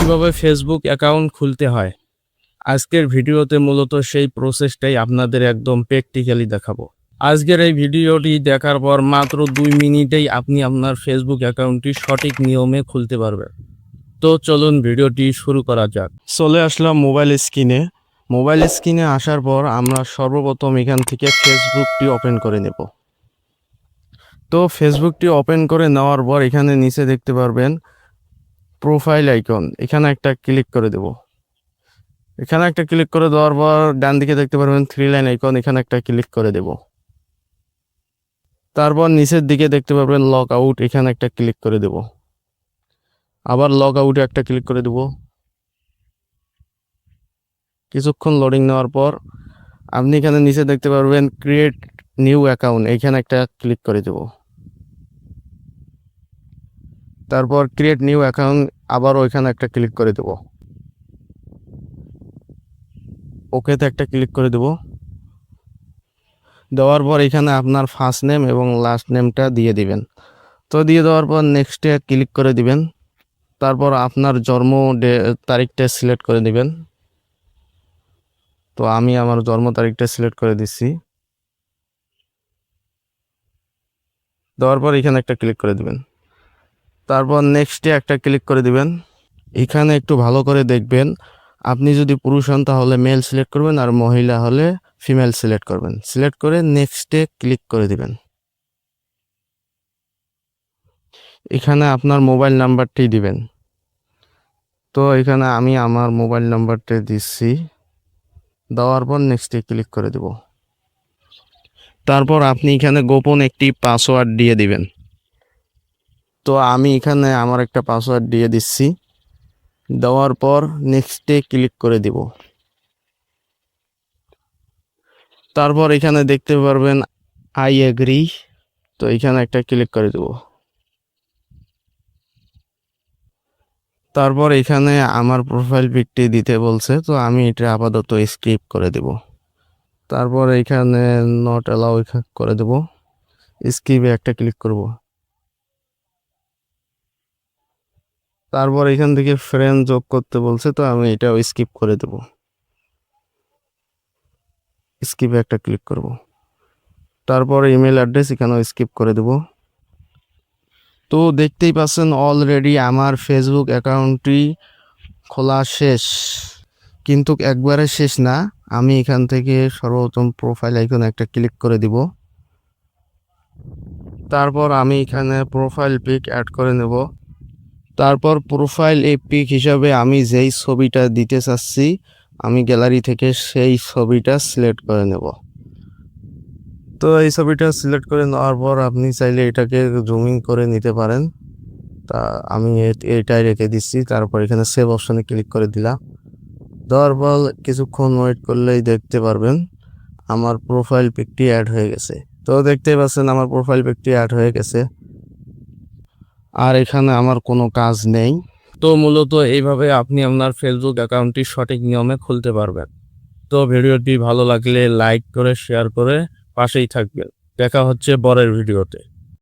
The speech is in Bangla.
কিভাবে ফেসবুক অ্যাকাউন্ট খুলতে হয়। আজকের ভিডিওতে মূলত সেই প্রসেসটাই আপনাদের একদম প্র্যাকটিক্যালি দেখাবো। আজকের এই ভিডিওটি দেখার পর মাত্র 2 মিনিটেই আপনি আপনার ফেসবুক অ্যাকাউন্টটি সঠিক নিয়মে খুলতে পারবেন। তো চলুন ভিডিওটি শুরু করা যাক। চলে আসলাম মোবাইল স্ক্রিনে আসার পর আমরা সর্বপ্রথম এখান থেকে ফেসবুকটি ওপেন করে নেব। তো ফেসবুকটি ওপেন করে নেওয়ার পর এখানে নিচে দেখতে পারবেন প্রোফাইল আইকন, এখানে একটা ক্লিক করে দেব। এখানে একটা ক্লিক করে দেওয়ার পর ডান দিকে দেখতে পারবেন 3 লাইন আইকন, এখানে একটা ক্লিক করে দেব। তারপর নিচের দিকে দেখতে পারবেন লগ আউট, এখানে একটা ক্লিক করে দেব। আবার লগ আউটে একটা ক্লিক করে দেব। কিছুক্ষণ লোডিং নেওয়ার পর আপনি এখানে নিচে দেখতে পারবেন ক্রিয়েট নিউ অ্যাকাউন্ট, এখানে একটা ক্লিক করে দেব। তারপর ক্রিয়েট নিউ অ্যাকাউন্ট, আবার ওইখানে একটা ক্লিক করে দেব। ওকেতে একটা ক্লিক করে দেব। দেওয়ার পর এখানে আপনার ফার্স্ট নেম এবং লাস্ট নেমটা দিয়ে দিবেন। তো দিয়ে দেওয়ার পর নেক্সটে ক্লিক করে দিবেন। তারপর আপনার জন্ম তারিখটা সিলেক্ট করে দিবেন। তো আমি আমার জন্ম তারিখটা সিলেক্ট করে দিচ্ছি। দেওয়ার পর এখানে একটা ক্লিক করে দিবেন। তারপর নেক্সটে একটা ক্লিক করে দিবেন। এখানে একটু ভালো করে দেখবেন, আপনি যদি পুরুষ হন তাহলে মেল সিলেক্ট করবেন, আর মহিলা হলে ফিমেল সিলেক্ট করবেন। সিলেক্ট করে নেক্সটে ক্লিক করে দিবেন। এখানে আপনার মোবাইল নাম্বারটি দিবেন। তো এখানে আমি আমার মোবাইল নাম্বারটা দিচ্ছি। দেওয়ার পর নেক্সটে ক্লিক করে দেব। তারপর আপনি এখানে গোপন একটি পাসওয়ার্ড দিয়ে দিবেন। তো আমি এখানে আমার একটা পাসওয়ার্ড দিয়ে দিচ্ছি। দেওয়ার পর নেক্সটে ক্লিক করে দিব। তারপর এখানে দেখতে পারবেন আই এগ্রি, তো এখানে একটা ক্লিক করে দেব। তারপর এখানে আমার প্রোফাইল পিকটি দিতে বলছে, তো আমি এটা আপাতত স্কিপ করে দেব। তারপর এখানে নট অ্যালাউ করে দেব। স্কিপে একটা ক্লিক করব। তারপর এখান থেকে ফ্রেন্ড যোগ করতে বলছে, তো আমি এটাও স্কিপ করে দেব। স্কিপে একটা ক্লিক করব। তারপর ইমেল অ্যাড্রেস এখানেও স্কিপ করে দেব। তো দেখতেই পাচ্ছেন অলরেডি আমার ফেসবুক অ্যাকাউন্টটি খোলা শেষ, কিন্তু একবারে শেষ না। আমি এখান থেকে সর্বপ্রথম প্রোফাইল আইকনে একটা ক্লিক করে দিব। তারপর আমি এখানে প্রোফাইল পিক অ্যাড করে নেব। তারপর প্রোফাইল এই পিক হিসাবে আমি যেই ছবিটা দিতে চাচ্ছি, আমি গ্যালারি থেকে সেই ছবিটা সিলেক্ট করে নেব। তো এই ছবিটা সিলেক্ট করে নেওয়ার পর আপনি চাইলে এটাকে জুমিং করে নিতে পারেন। তা আমি এটাই রেখে দিচ্ছি। তারপর এখানে সেভ অপশনে ক্লিক করে দিলাম। দেওয়ার পর কিছুক্ষণ ওয়েট করলেই দেখতে পারবেন আমার প্রোফাইল পিকটি অ্যাড হয়ে গেছে। তো দেখতেই পাচ্ছেন আমার প্রোফাইল পিকটি অ্যাড হয়ে গেছে, আর এখানে আমার কোনো কাজ নেই। তো মূলত এইভাবে আপনি আপনার ফেসবুক অ্যাকাউন্টটি সঠিক নিয়মে খুলতে পারবেন। তো ভিডিওটি ভালো লাগলে লাইক করে শেয়ার করে পাশেই থাকবেন। দেখা হচ্ছে পরের ভিডিওতে।